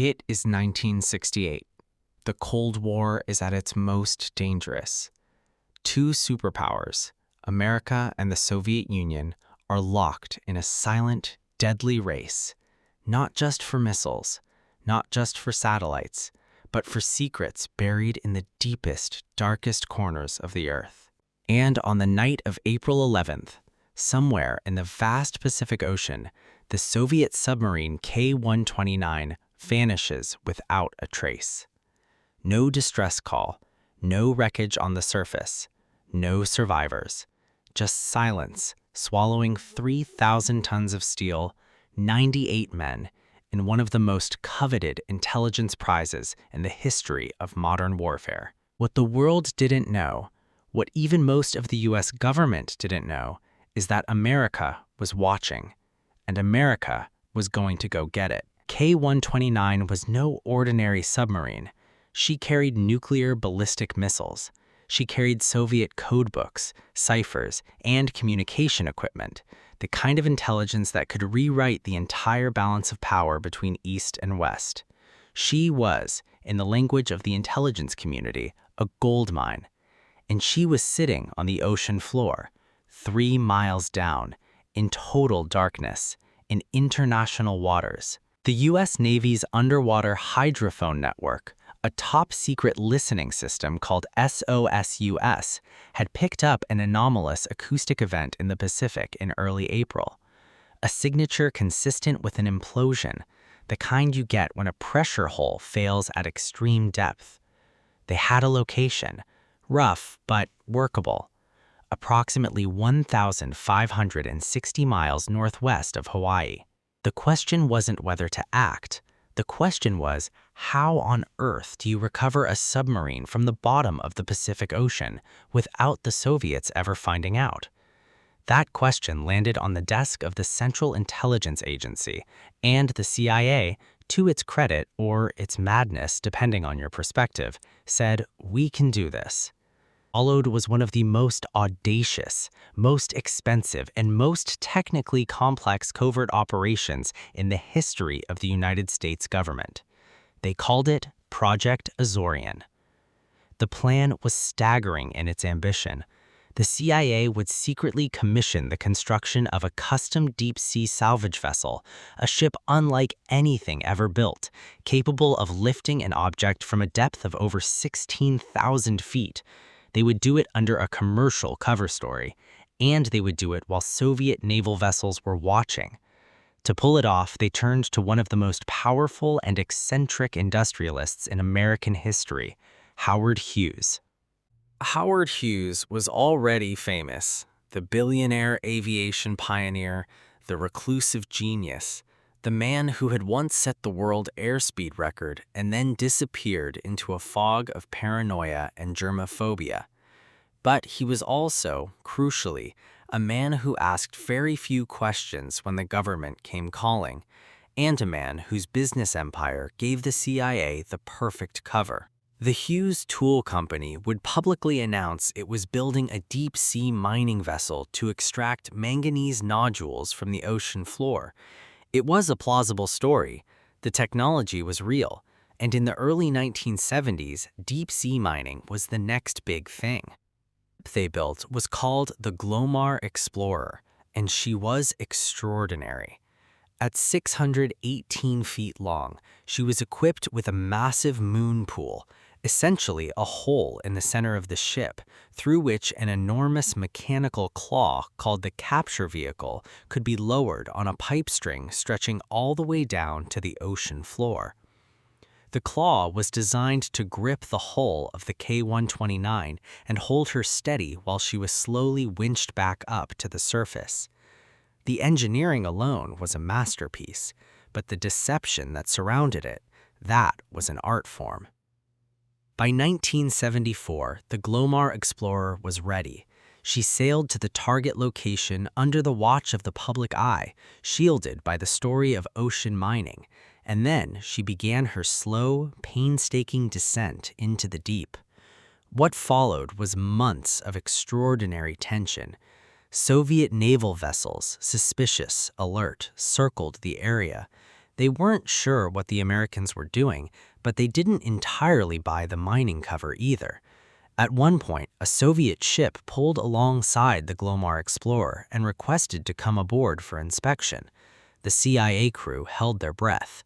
It is 1968. The Cold War is at its most dangerous. Two superpowers, America and the Soviet Union, are locked in a silent, deadly race, not just for missiles, not just for satellites, but for secrets buried in the deepest, darkest corners of the Earth. And on the night of April 11th, somewhere in the vast Pacific Ocean, the Soviet submarine K-129 vanishes without a trace. No distress call, no wreckage on the surface, no survivors, just silence swallowing 3,000 tons of steel, 98 men, in one of the most coveted intelligence prizes in the history of modern warfare. What the world didn't know, what even most of the US government didn't know, is that America was watching, and America was going to go get it. K-129 was no ordinary submarine. She carried nuclear ballistic missiles. She carried Soviet codebooks, ciphers, and communication equipment, the kind of intelligence that could rewrite the entire balance of power between East and West. She was, in the language of the intelligence community, a gold mine. And she was sitting on the ocean floor, 3 miles down, in total darkness, in international waters. The U.S. Navy's underwater hydrophone network, a top-secret listening system called SOSUS, had picked up an anomalous acoustic event in the Pacific in early April. A signature consistent with an implosion, the kind you get when a pressure hole fails at extreme depth. They had a location, rough but workable, approximately 1,560 miles northwest of Hawaii. The question wasn't whether to act. The question was, how on earth do you recover a submarine from the bottom of the Pacific Ocean without the Soviets ever finding out? That question landed on the desk of the Central Intelligence Agency, and the CIA, to its credit or its madness, depending on your perspective, said, "We can do this." Followed was one of the most audacious, most expensive, and most technically complex covert operations in the history of the United States government. They called it Project Azorian. The plan was staggering in its ambition. The CIA would secretly commission the construction of a custom deep-sea salvage vessel, a ship unlike anything ever built, capable of lifting an object from a depth of over 16,000 feet. They would do it under a commercial cover story, and they would do it while Soviet naval vessels were watching. To pull it off, they turned to one of the most powerful and eccentric industrialists in American history, Howard Hughes. Howard Hughes was already famous, the billionaire aviation pioneer, the reclusive genius, the man who had once set the world airspeed record and then disappeared into a fog of paranoia and germophobia. But he was also, crucially, a man who asked very few questions when the government came calling, and a man whose business empire gave the CIA the perfect cover. The Hughes Tool Company would publicly announce it was building a deep-sea mining vessel to extract manganese nodules from the ocean floor. It was a plausible story, the technology was real, and in the early 1970s, deep-sea mining was the next big thing. The ship they built was called the Glomar Explorer, and she was extraordinary. At 618 feet long, she was equipped with a massive moon pool, essentially a hole in the center of the ship, through which an enormous mechanical claw called the capture vehicle could be lowered on a pipe string stretching all the way down to the ocean floor. The claw was designed to grip the hull of the K-129 and hold her steady while she was slowly winched back up to the surface. The engineering alone was a masterpiece, but the deception that surrounded it, that was an art form. By 1974, the Glomar Explorer was ready. She sailed to the target location under the watch of the public eye, shielded by the story of ocean mining, and then she began her slow, painstaking descent into the deep. What followed was months of extraordinary tension. Soviet naval vessels, suspicious, alert, circled the area. They weren't sure what the Americans were doing, but they didn't entirely buy the mining cover either. At one point, a Soviet ship pulled alongside the Glomar Explorer and requested to come aboard for inspection. The CIA crew held their breath.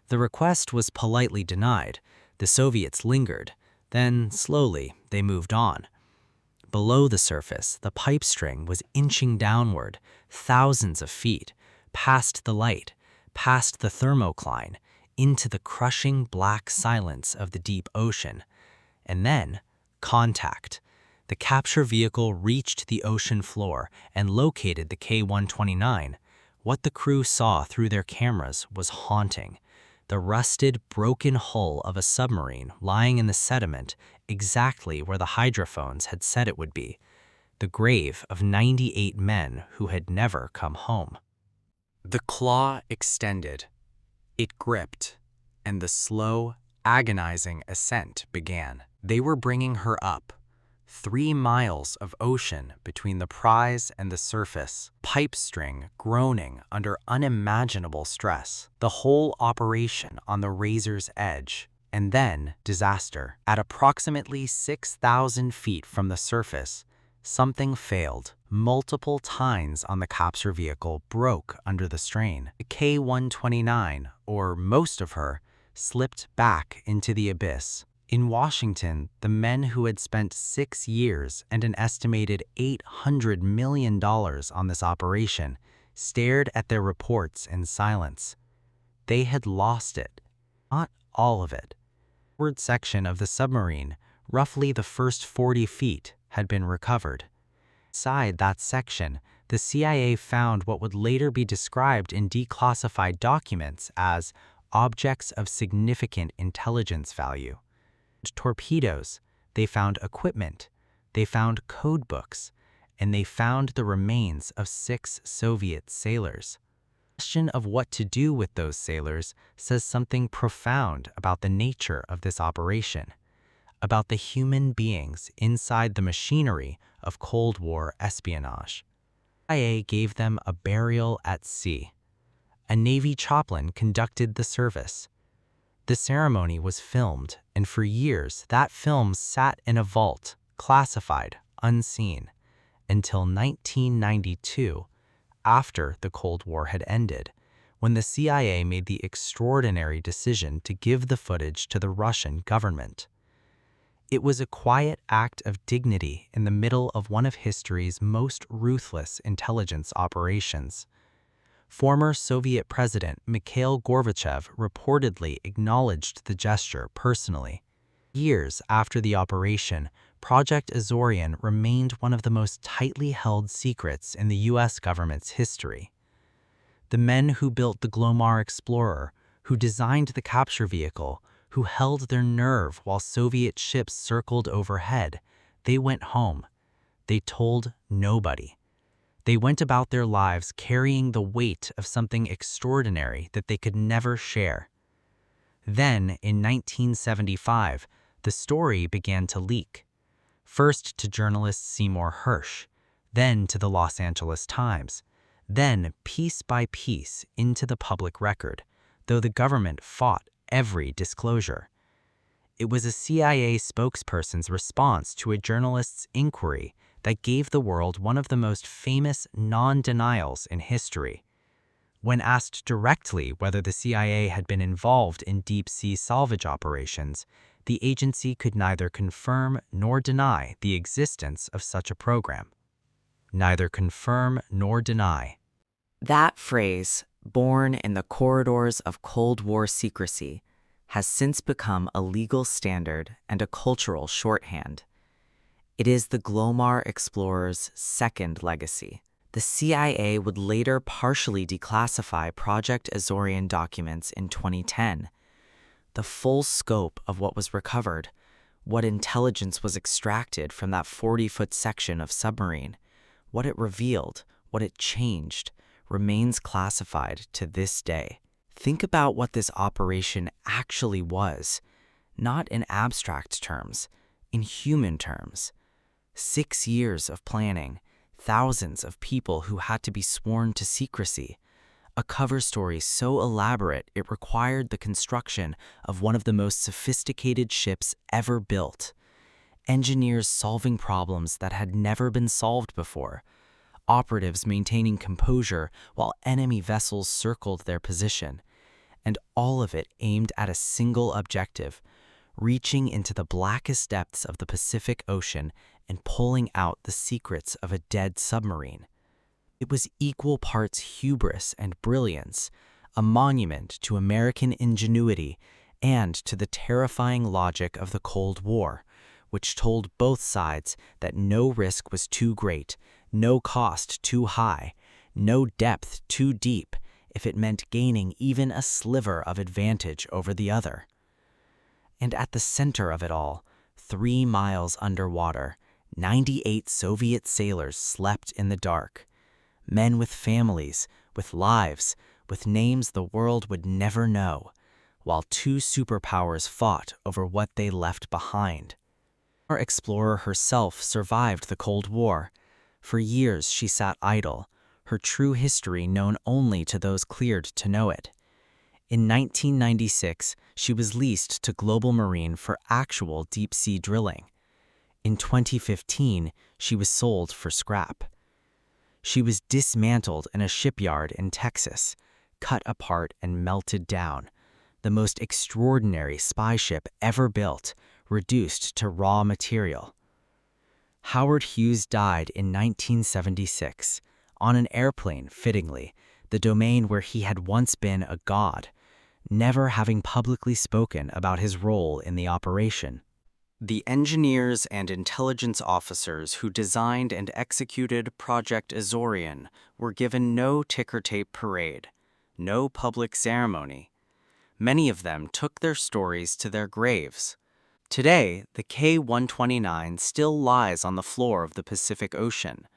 The request was politely denied. The Soviets lingered. Then, slowly, they moved on. Below the surface, the pipe string was inching downward, thousands of feet, past the light, past the thermocline, into the crushing black silence of the deep ocean. And then, contact. The capture vehicle reached the ocean floor and located the K-129. What the crew saw through their cameras was haunting. The rusted, broken hull of a submarine lying in the sediment exactly where the hydrophones had said it would be. The grave of 98 men who had never come home. The claw extended. It gripped, and the slow, agonizing ascent began. They were bringing her up. 3 miles of ocean between the prize and the surface, pipe string groaning under unimaginable stress, the whole operation on the razor's edge, and then disaster. At approximately 6,000 feet from the surface, something failed. Multiple tines on the capture vehicle broke under the strain. The K-129, or most of her, slipped back into the abyss. In Washington, the men who had spent 6 years and an estimated $800 million on this operation stared at their reports in silence. They had lost it. Not all of it. The forward section of the submarine, roughly the first 40 feet, had been recovered. Inside that section, the CIA found what would later be described in declassified documents as objects of significant intelligence value. Torpedoes, they found equipment, they found codebooks, and they found the remains of 6 Soviet sailors. The question of what to do with those sailors says something profound about the nature of this operation, about the human beings inside the machinery of Cold War espionage. The CIA gave them a burial at sea. A Navy chaplain conducted the service. The ceremony was filmed, and for years that film sat in a vault, classified, unseen, until 1992, after the Cold War had ended, when the CIA made the extraordinary decision to give the footage to the Russian government. It was a quiet act of dignity in the middle of one of history's most ruthless intelligence operations. Former Soviet President Mikhail Gorbachev reportedly acknowledged the gesture personally. Years after the operation, Project Azorian remained one of the most tightly held secrets in the U.S. government's history. The men who built the Glomar Explorer, who designed the capture vehicle, who held their nerve while Soviet ships circled overhead, they went home. They told nobody. They went about their lives carrying the weight of something extraordinary that they could never share. Then, in 1975, the story began to leak. First to journalist Seymour Hersh, then to the Los Angeles Times, then piece by piece into the public record, though the government fought every disclosure. It was a CIA spokesperson's response to a journalist's inquiry that gave the world one of the most famous non-denials in history. When asked directly whether the CIA had been involved in deep-sea salvage operations, the agency could neither confirm nor deny the existence of such a program. Neither confirm nor deny. That phrase, born in the corridors of Cold War secrecy, has since become a legal standard and a cultural shorthand. It is the Glomar Explorer's second legacy. The CIA would later partially declassify Project Azorian documents in 2010. The full scope of what was recovered, what intelligence was extracted from that 40-foot section of submarine, what it revealed, what it changed, remains classified to this day. Think about what this operation actually was, not in abstract terms, in human terms. 6 years of planning, thousands of people who had to be sworn to secrecy, A cover story so elaborate it required the construction of one of the most sophisticated ships ever built. Engineers solving problems that had never been solved before. Operatives maintaining composure while enemy vessels circled their position. And all of it aimed at a single objective, reaching into the blackest depths of the Pacific Ocean and pulling out the secrets of a dead submarine. It was equal parts hubris and brilliance, a monument to American ingenuity and to the terrifying logic of the Cold War, which told both sides that no risk was too great, no cost too high, no depth too deep if it meant gaining even a sliver of advantage over the other. And at the center of it all, 3 miles underwater, 98 Soviet sailors slept in the dark. Men with families, with lives, with names the world would never know, while 2 superpowers fought over what they left behind. Our explorer herself survived the Cold War. For years she sat idle, her true history known only to those cleared to know it. In 1996, she was leased to Global Marine for actual deep-sea drilling. In 2015, she was sold for scrap. She was dismantled in a shipyard in Texas, cut apart and melted down. The most extraordinary spy ship ever built, reduced to raw material. Howard Hughes died in 1976, on an airplane, fittingly, the domain where he had once been a god, never having publicly spoken about his role in the operation. The engineers and intelligence officers who designed and executed Project Azorian were given no ticker tape parade, no public ceremony. Many of them took their stories to their graves. Today, the K-129 still lies on the floor of the Pacific Ocean.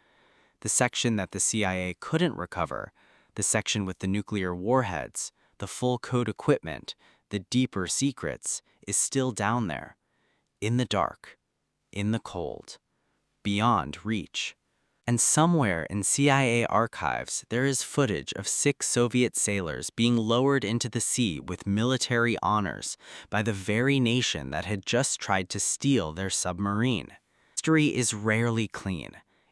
The section that the CIA couldn't recover, the section with the nuclear warheads, the full code equipment, the deeper secrets, is still down there. In the dark, in the cold, beyond reach. And somewhere in CIA archives, there is footage of 6 Soviet sailors being lowered into the sea with military honors by the very nation that had just tried to steal their submarine. History is rarely clean,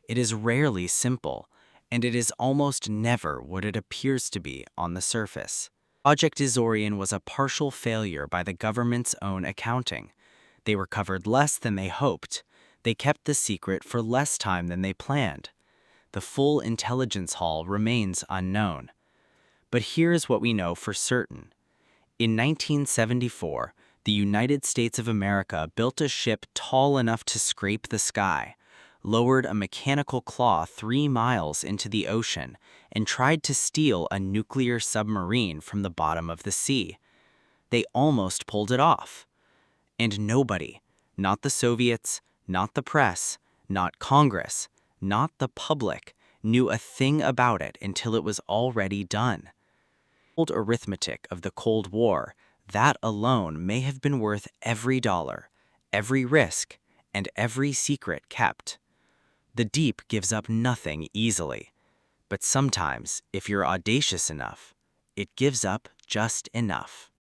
it is rarely simple, and it is almost never what it appears to be on the surface. Project Azorian was a partial failure by the government's own accounting. They recovered less than they hoped. They kept the secret for less time than they planned. The full intelligence haul remains unknown. But here's what we know for certain. In 1974, the United States of America built a ship tall enough to scrape the sky, lowered a mechanical claw 3 miles into the ocean, and tried to steal a nuclear submarine from the bottom of the sea. They almost pulled it off. And nobody, not the Soviets, not the press, not Congress, not the public, knew a thing about it until it was already done. Old arithmetic of the Cold War, that alone may have been worth every dollar, every risk, and every secret kept. The deep gives up nothing easily, but sometimes, if you're audacious enough, it gives up just enough.